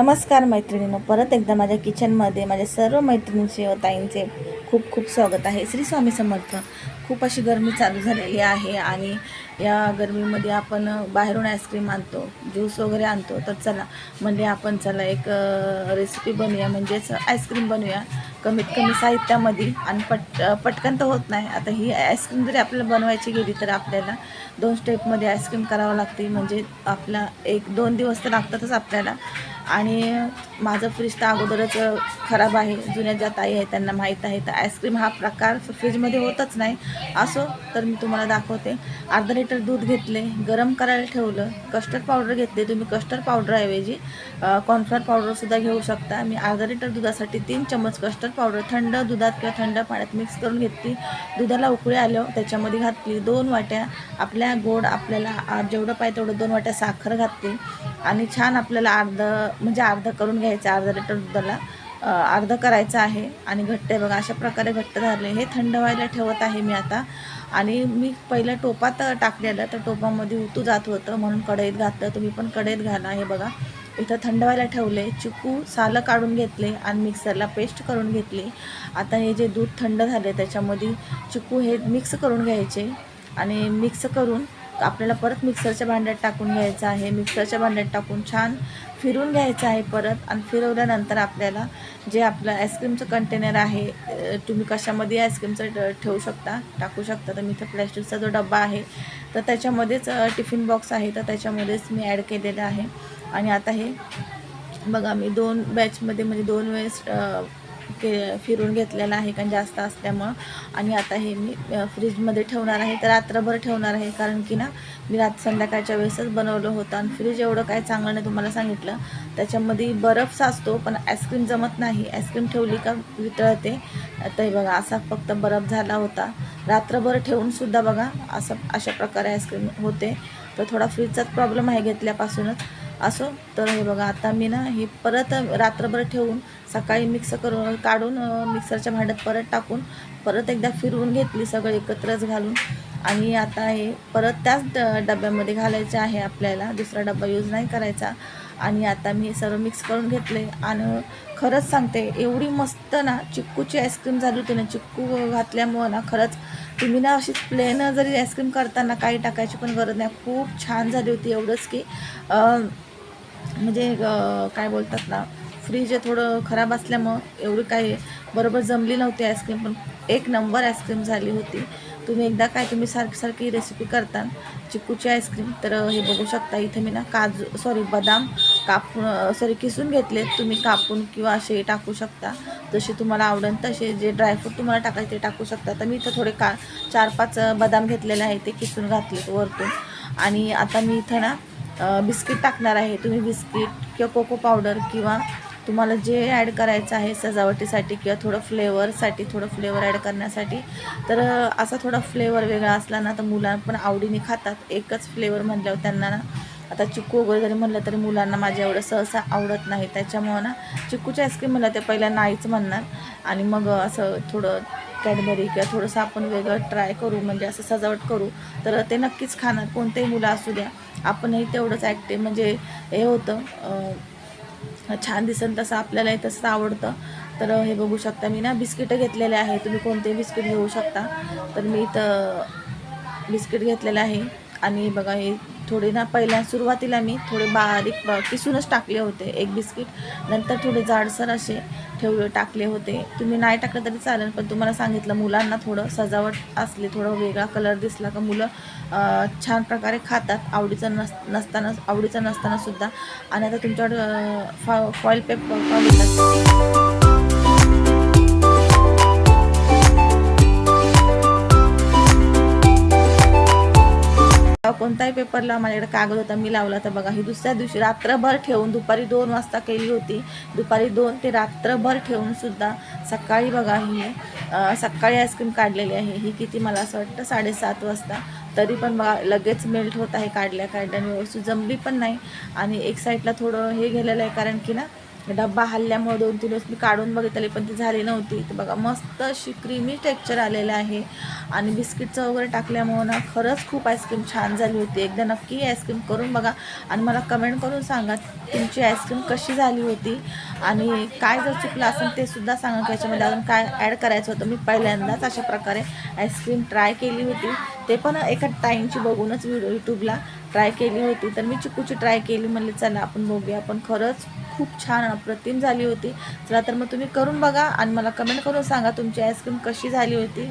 नमस्कार मैत्रिणींनो, परत एकदा माझ्या किचनमध्ये माझ्या सर्व मैत्रिणींचे व ताईंचे खूप खूप स्वागत आहे. श्री स्वामी समर्थ. खूप अशी गरमी चालू झालेली आहे आणि या गरमीमध्ये आपण बाहेरून आईस्क्रीम आणतो, ज्यूस वगैरे आणतो. तर चला म्हणजे आपण एक रेसिपी बनवूया, म्हणजेच आईस्क्रीम बनवूया कमीत कमी साहित्यामध्ये आणि पटकन तर होत नाही. आता ही आईस्क्रीम जरी आपल्याला बनवायची गेली तर आपल्याला 2 स्टेपमध्ये आईस्क्रीम करावं लागते, म्हणजे आपला 1-2 दिवस तर लागतातच आपल्याला. आणि माझं फ्रीज तर अगोदरच खराब आहे, जुन्या ज्या ताई आहेत त्यांना माहीत आहे. तर आईस्क्रीम हा प्रकार फ्रीजमध्ये होतच नाही. असो तर मी तुम्हाला दाखवते. अर्धा लिटर दूध घेतले, गरम करायला ठेवलं, कस्टर्ड पावडर घेतले. तुम्ही कस्टर्ड पावडरऐवजी कॉर्नफ्लॉवर पावडरसुद्धा घेऊ शकता. मी अर्धा लिटर दुधासाठी 3 चम्मच कस्टर्ड पावडर थंड दुधात किंवा थंड पाण्यात मिक्स करून घेतली. दुधाला उकळी आल्यावर त्याच्यामध्ये घातली 2 वाट्या आपल्या गोड, आपल्याला जेवढं पाहिजे तेवढं 2 वाट्या साखर घातली आणि छान आपल्याला अर्ध करून घ्यायचं. अर्धा लिटर दुधाला अर्ध करायचं आहे आणि घट्ट आहे बघा, अशा प्रकारे घट्ट झाले. हे थंड व्हायला ठेवत आहे मी आता. आणि मी पहिलं टोपात टाकलेलं, तर टोपामध्ये उतू जात होतं म्हणून कढईत घातलं. तुम्ही पण कढईत घाला. हे बघा इथं थंड व्हायला ठेवले. चिकू सालं काढून घेतले आणि मिक्सरला पेस्ट करून घेतली. आता हे जे दूध थंड झाले त्याच्यामध्ये चिकू हे मिक्स करून घ्यायचे आणि मिक्स करून आपल्याला परत मिक्सरच्या भांड्यात टाकून घ्यायचं आहे. मिक्सरच्या भांड्यात टाकून छान फिरून घ्यायचं आहे परत. आणि फिरवल्यानंतर आपल्याला जे आपलं आईस्क्रीमचं कंटेनर आहे, तुम्ही कशामध्ये आईस्क्रीमचं ठेवू शकता, टाकू शकता. तर मी इथं प्लॅस्टिकचा जो डब्बा आहे तर त्याच्यामध्येच टिफिन बॉक्स आहे तर त्याच्यामध्येच मी ॲड केलेलं आहे. आणि आता हे बघा मी 2 बॅचमध्ये म्हणजे 2 वेळेस फिरून घेतलेला आहे, कारण जास्त असल्यामुळं. आणि आता हे मी फ्रीजमध्ये ठेवणार आहे. तर रात्रभर ठेवणार आहे, कारण की ना मी संध्याकाळच्या वेळेसच बनवलं होतं आणि फ्रीज एवढं काय चांगलं नाही, तुम्हाला सांगितलं. त्याच्यामध्ये बर्फ साचतो पण आईस्क्रीम जमत नाही. आईस्क्रीम ठेवली का वितळते. आता हे बघा असा फक्त बर्फ झाला होता. रात्रभर ठेवूनसुद्धा बघा अशा प्रकारे आईस्क्रीम होते. तर थोडा फ्रीजचाच प्रॉब्लेम आहे घेतल्यापासूनच. असो तर हे बघा आता मी ना हे परत रात्रभर ठेवून सकाळी मिक्स करून काढून मिक्सरच्या भांड्यात परत टाकून परत एकदा फिरवून घेतली, सगळं एकत्रच घालून. आणि आता हे परत त्याच डब्यामध्ये घालायचं आहे आपल्याला, दुसरा डब्बा यूज नाही करायचा. आणि आता मी सर्व मिक्स करून घेतले आणि खरंच सांगते एवढी मस्त ना चिक्कूची आईस्क्रीम झाली होती ना. चिक्कू घातल्यामुळं ना खरंच तुम्ही ना अशीच प्लेन जरी आईस्क्रीम करताना काही टाकायची पण गरज नाही, खूप छान झाली होती. एवढंच की म्हणजे काय बोलतात ना, फ्रीज थोडं खराब असल्यामुळं एवढी काही बरोबर जमली नव्हती आईस्क्रीम, पण 1 नंबर आईस्क्रीम झाली होती. तुम्ही एकदा तुम्ही सारखी रेसिपी करता चिक्कूची आईस्क्रीम, तर हे बघू शकता. इथे मी ना बदाम किसून घेतलेत. तुम्ही कापून किंवा असे टाकू शकता, जसे तुम्हाला आवडेल तसे. जे ड्रायफ्रूट तुम्हाला टाकायचे ते टाकू शकता. तर मी इथं थोडे 4-5 बदाम घेतलेले आहे, ते किसून घातलेत वरतून. आणि आता मी इथं ना बिस्किट टाकणार आहे. तुम्ही बिस्किट किंवा कोको पावडर किंवा तुम्हाला जे ॲड करायचं आहे सजावटीसाठी किंवा थोडं फ्लेवर ॲड करण्यासाठी, तर असा थोडा फ्लेवर वेगळा असला ना तर मुलांना पण आवडीने खातात. एकच फ्लेवर म्हटल्यावर त्यांना ना, आता चिक्कू वगैरे जरी म्हटलं तरी मुलांना माझ्या एवढं सहसा आवडत नाही. त्याच्यामुळं ना चिक्कूची आईस्क्रीम म्हणलं ते पहिला नाहीच म्हणणार. आणि मग असं थोडं कॅडबरी किंवा थोडंसं आपण वेगळं ट्राय करू, म्हणजे असं सजावट करू, तर ते नक्कीच खाणार. कोणतेही मुलं असू द्या, आपणही तेवढंच म्हणजे हे होतं, छान दिसेल तसं आपल्यालाही तसं आवडतं. तर हे बघू शकता मी ना बिस्किटं घेतलेले आहे. तुम्ही कोणतेही बिस्किट घेऊ शकता. तर मी इथं बिस्किट घेतलेलं आहे. आणि बघा हे थोडे ना सुरुवातीला मी थोडे बारीक किसूनच टाकले होते 1 बिस्किट, नंतर थोडे जाडसर असे टाकले होते. तुम्ही नाही टाकलं तरी चालेल, पण तुम्हाला सांगितलं मुलांना थोडं सजावट असली, थोडं वेगळा कलर दिसला का मुलं छान प्रकारे खातात, आवडीचं नसताना सुद्धा. आणि आता तुमच्याकडं फॉईल पेपर कोणताही पेपरला माझ्याकडे कागद होता, मी लावला. तर बघा ही दुसऱ्या दिवशी रात्रभर ठेवून, दुपारी 2 वाजता केली होती. दुपारी 2 ते रात्रभर ठेवून सुद्धा सकाळी बघा ही सकाळी आईस्क्रीम काढलेली आहे. ही किती मला असं वाटतं 7:30 वाजता. तरी पण बघा लगेच मेल्ट होत आहे. काढल्याने व्यवस्थित जमली पण नाही. आणि एक साईडला थोडं हे गेलेलं आहे, कारण की ना डब्बा हल्ल्यामुळे 2-3 दिवस मी काढून बघितले पण ती झाली नव्हती. तर बघा मस्त अशी क्रीमी टेक्स्चर आलेलं आहे. आणि बिस्किटचं वगैरे टाकल्यामुळं ना खरंच खूप आईस्क्रीम छान झाली होती. एकदा नक्की आईस्क्रीम करून बघा आणि मला कमेंट करून सांगा तुमची आईस्क्रीम कशी झाली होती आणि काय जर चुकलं असेल ते सुद्धा सांगा की याच्यामध्ये अजून काय ॲड करायचं होतं. मी पहिल्यांदाच अशा प्रकारे आईस्क्रीम ट्राय केली होती, ते पण एका ताईंची बघूनच व्हिडिओ यूट्यूबला ट्राय केली होती. तर मी चिकूची ट्राय केली, म्हणले चला आपण बघूया. पण खरंच खूप छान अप्रतिम झाली होती. चला तर मग तुम्ही करून बघा आणि मला कमेंट करून सांगा तुमची आईस्क्रीम कशी झाली होती.